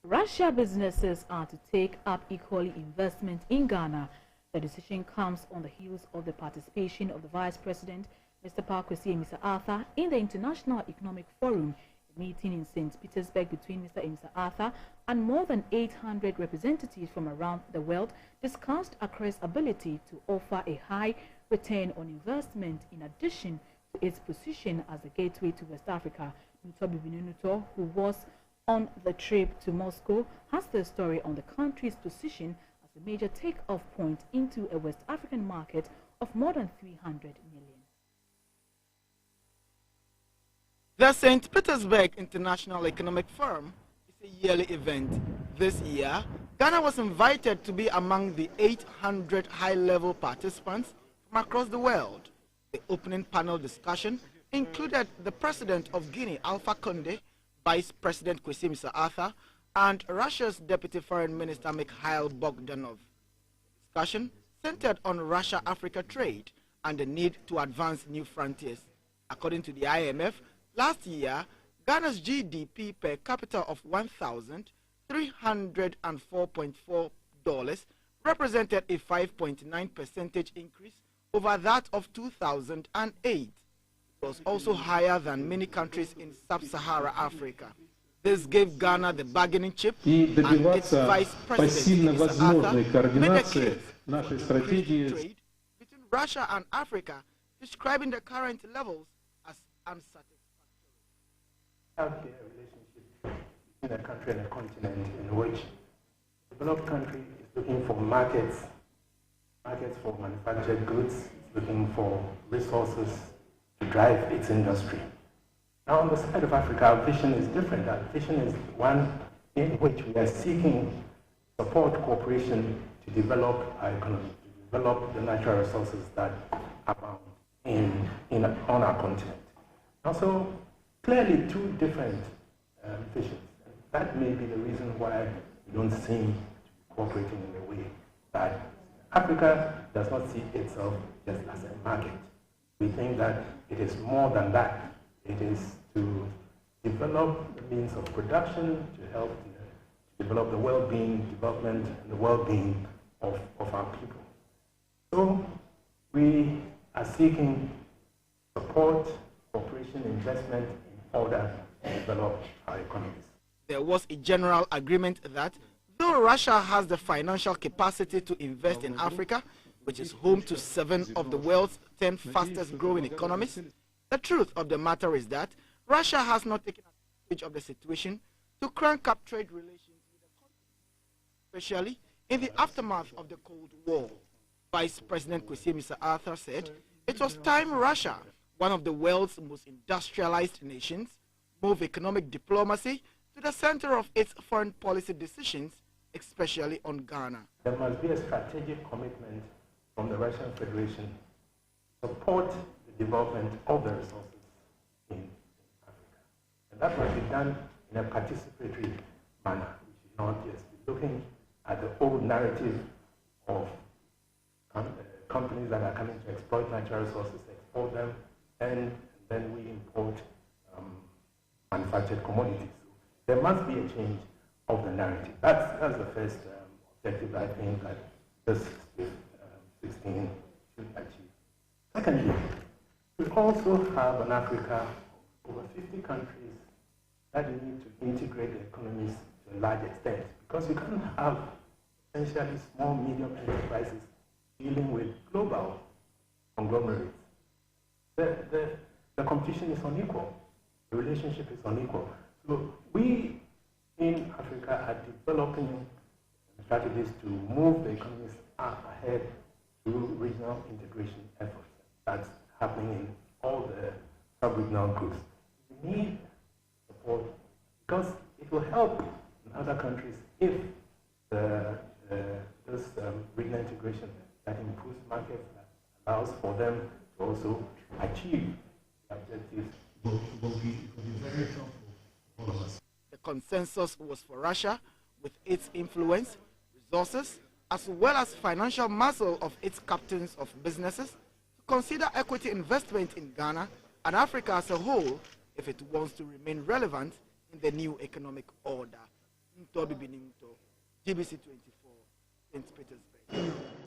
Russia businesses are to take up equally investment in Ghana. The decision comes on the heels of the participation of the Vice President, Mr Kwesi Amissah-Arthur, in the International Economic Forum, a meeting in St. Petersburg between Mr Amissah-Arthur and more than 800 representatives from around the world discussed Accra's ability to offer a high return on investment in addition to its position as the gateway to West Africa. Nutor Bibini Nutor, who was on the trip to Moscow, has the story on the country's position as a major take-off point into a West African market of more than 300 million. The St. Petersburg International Economic Forum is a yearly event. This year, Ghana was invited to be among the 800 high-level participants from across the world. The opening panel discussion included the President of Guinea, Alpha Conde, Vice President Kwesi Amissah-Arthur, and Russia's Deputy Foreign Minister Mikhail Bogdanov. The discussion centered on Russia-Africa trade and the need to advance new frontiers. According to the IMF, last year, Ghana's GDP per capita of $1,304.4 represented a 5.9% increase over that of 2008. It was also higher than many countries in sub-Sahara Africa. This gave Ghana the bargaining chip, and its Vice President Arthur made a case for increased trade between Russia and Africa, describing the current levels as unsatisfactory. Healthy relationship between a country and a continent in which a developed country is looking for markets for manufactured goods, looking for resources to drive its industry. Now on the side of Africa, our vision is different. Our vision is one in which we are seeking support, cooperation to develop our economy, to develop the natural resources that abound on our continent. Also, clearly two different visions. That may be the reason why we don't seem to be cooperating in the way that Africa does not see itself just as a market. We think that it is more than that. It is to develop the means of production to help develop the well-being, development, and the well-being of our people. So we are seeking support, cooperation, investment in order to develop our economies. There was a general agreement that though Russia has the financial capacity to invest in Africa, which is home to 7 of the world's 10 fastest growing economies, the truth of the matter is that Russia has not taken advantage of the situation to crank up trade relations with the continent, especially in the aftermath of the Cold War. Vice President Kwesi Amissah-Arthur said it was time Russia, one of the world's most industrialized nations, moved economic diplomacy to the center of its foreign policy decisions, especially on Ghana. There must be a strategic commitment from the Russian Federation to support the development of the resources in Africa. And that must be done in a participatory manner. We should not just be looking at the old narrative of companies that are coming to exploit natural resources, export them, and then we import manufactured commodities. There must be a change of the narrative. That's the first objective I think that this 16 should achieve. Secondly, we also have in Africa over 50 countries that need to integrate the economies to a large extent, because you can't have essentially small, medium enterprises dealing with global conglomerates. The competition is unequal. The relationship is unequal. So we in Africa are developing strategies to move the economies ahead through regional integration efforts. That's happening in all the sub-regional groups. We need support because it will help in other countries if this regional integration that improves markets, that allows for them to also achieve the objectives will be very helpful for all of us. The consensus was for Russia, with its influence, resources, as well as financial muscle of its captains of businesses, to consider equity investment in Ghana and Africa as a whole if it wants to remain relevant in the new economic order. Nutor Bibini Nutor, GBC 24, St. Petersburg.